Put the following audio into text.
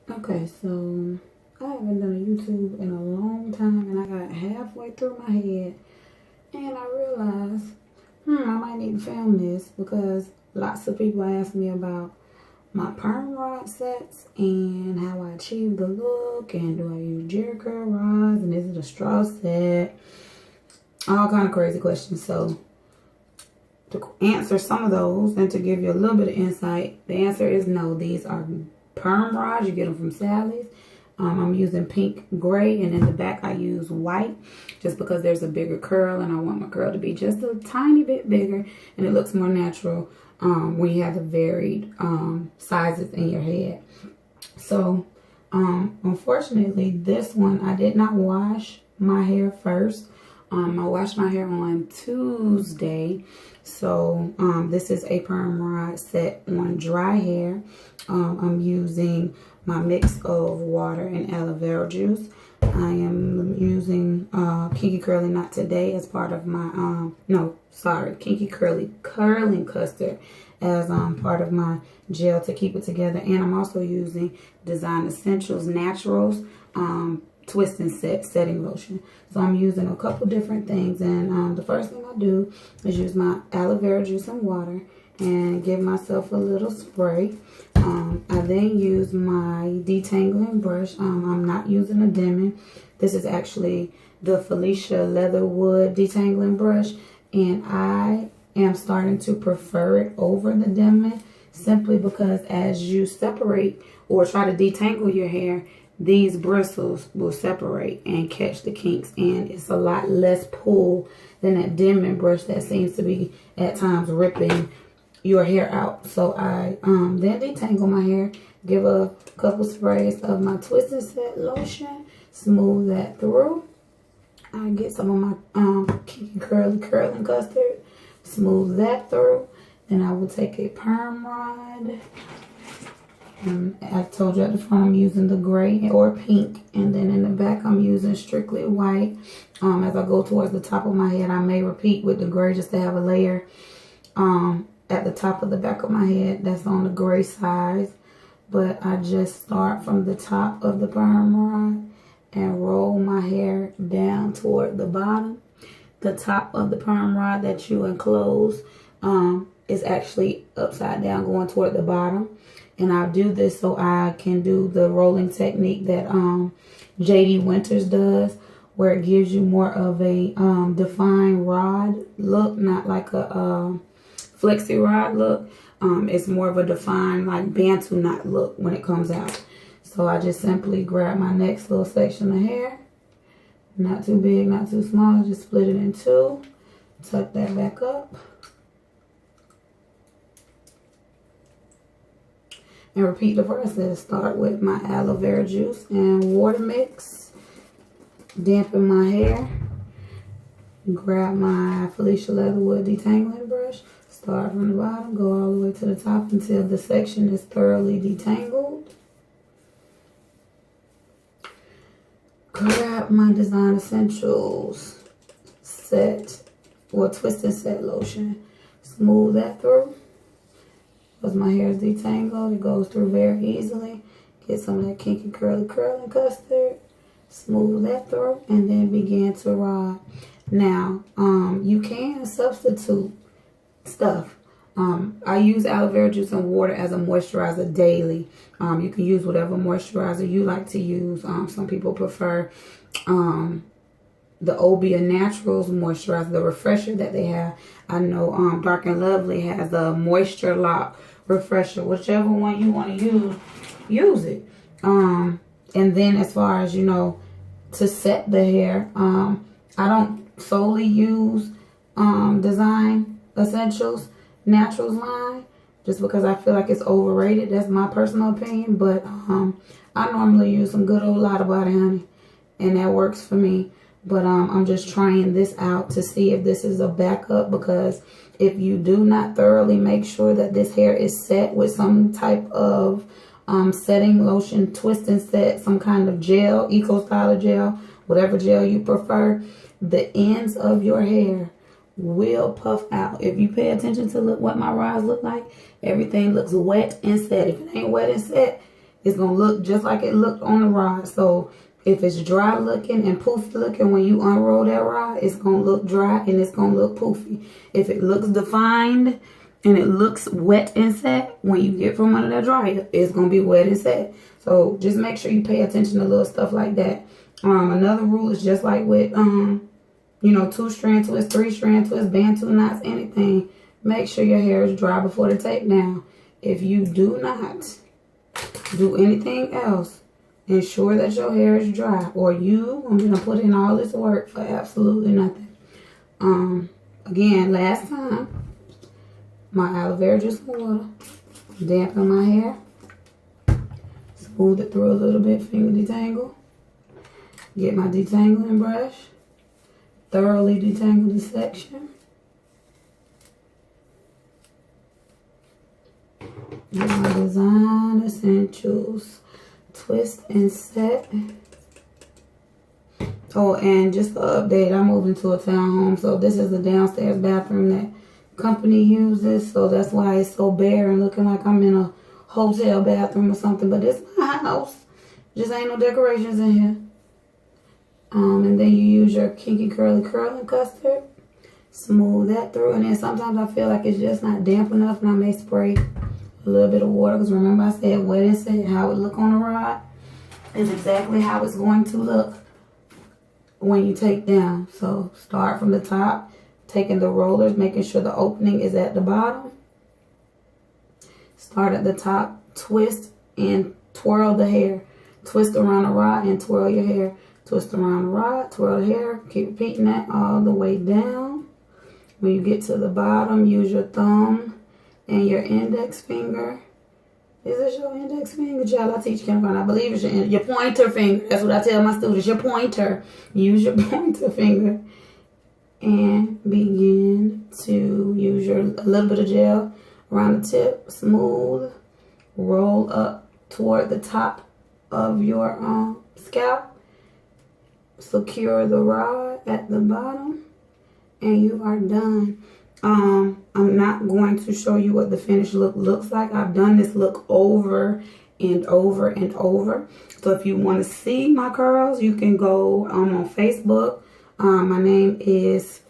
Okay, so I haven't done a YouTube in a long time, and I got halfway through my head, and I realized, I might need to film this because lots of people ask me about my perm rod sets and how I achieve the look, and do I use Jerry curl rods, and is it a straw set? All kind of crazy questions. So to answer some of those and to give you a little bit of insight, the answer is no. These are perm rods. You get them from Sally's. I'm using pink gray, and in the back I use white just because there's a bigger curl and I want my curl to be just a tiny bit bigger, and it looks more natural when you have the varied sizes in your head. So unfortunately, this one I did not wash my hair first. I washed my hair on Tuesday. So this is a perm rod set on dry hair. I'm using my mix of water and aloe vera juice. I am using Kinky Curly Knot today as part of my, Kinky Curly Curling Custard as part of my gel to keep it together. And I'm also using Design Essentials Naturals Twist and Set Setting Lotion. So I'm using a couple different things, and the first thing I do is use my aloe vera juice and water and give myself a little spray. I then use my detangling brush. I'm not using a Demon. This is actually the Felicia Leatherwood detangling brush, and I am starting to prefer it over the Demon simply because as you separate or try to detangle your hair, these bristles will separate and catch the kinks, and it's a lot less pull than that Denman brush that seems to be at times ripping your hair out. So I then detangle my hair, give a couple sprays of my Twist and Set lotion, smooth that through. I get some of my Kinky Curly Curling Custard, smooth that through. Then I will take a perm rod. I told you at the front I'm using the gray or pink, and then in the back I'm using strictly white. As I go towards the top of my head, I may repeat with the gray just to have a layer at the top of the back of my head that's on the gray side. But I just start from the top of the perm rod and roll my hair down toward the bottom. The top of the perm rod that you enclose is actually upside down going toward the bottom. And I'll do this so I can do the rolling technique that JD Winters does, where it gives you more of a defined rod look, not like a flexi rod look. It's more of a defined like Bantu knot look when it comes out. So I just simply grab my next little section of hair, not too big, not too small, just split it in two, tuck that back up, and repeat the process. Start with my aloe vera juice and water mix, dampen my hair, grab my Felicia Leatherwood detangling brush, start from the bottom, go all the way to the top until the section is thoroughly detangled. Grab my Design Essentials Twist and Set lotion, smooth that through. Because my hair is detangled, it goes through very easily. Get some of that Kinky Curly Curling Custard, smooth that through, and then begin to rod. Now, you can substitute stuff. I use aloe vera juice and water as a moisturizer daily. You can use whatever moisturizer you like to use. Some people prefer the Obia Naturals moisturizer, the refresher that they have. I know Dark and Lovely has a Moisture Lock refresher. Whichever one you want to use it. And then as far as, to set the hair, I don't solely use Design Essentials Naturals line just because I feel like it's overrated. That's my personal opinion. But I normally use some good old Lotta Body honey, and that works for me. But I'm just trying this out to see if this is a backup, because if you do not thoroughly make sure that this hair is set with some type of setting lotion, twist and set, some kind of gel, Eco Styler gel, whatever gel you prefer, the ends of your hair will puff out. If you pay attention to what my rods look like, everything looks wet and set. If it ain't wet and set, It's going to look just like it looked on the rod. So if it's dry looking and poofy looking when you unroll that rod, it's going to look dry and it's going to look poofy. If it looks defined and it looks wet and set, when you get from under that dryer, it's going to be wet and set. So just make sure you pay attention to little stuff like that. Another rule is just like with, you know, 2-strand twist, 3-strand twist, bantu knots, anything. Make sure your hair is dry before the takedown. If you do not do anything else, ensure that your hair is dry, or I'm going to put in all this work for absolutely nothing. Again, last time, my aloe vera juice and water, dampen my hair, smooth it through a little bit, finger detangle, get my detangling brush, thoroughly detangle this section. Get my Design Essentials twist and set. Oh, and just an update, I moved into a townhome, so this is the downstairs bathroom that company uses, so that's why it's so bare and looking like I'm in a hotel bathroom or something. But it's my house, just ain't no decorations in here. And then you use your kinky curly curling custard, smooth that through, and then sometimes I feel like it's just not damp enough and I may spray a little bit of water, because remember I said wet and set, how it look on the rod is exactly how it's going to look when you take down. So start from the top, taking the rollers, making sure the opening is at the bottom. Start at the top, twist and twirl the hair. Twist around the rod and twirl your hair. Twist around the rod, twirl the hair. Keep repeating that all the way down. When you get to the bottom, use your thumb and your index finger. Is this your index finger? Child, I teach kindergarten. I believe it's your pointer finger. That's what I tell my students. Your pointer. Use your pointer finger. And begin to use a little bit of gel around the tip. Smooth. Roll up toward the top of your scalp. Secure the rod at the bottom. And you are done. I'm not going to show you what the finished look looks like. I've done this look over and over and over. So if you want to see my curls, you can go on Facebook. My name is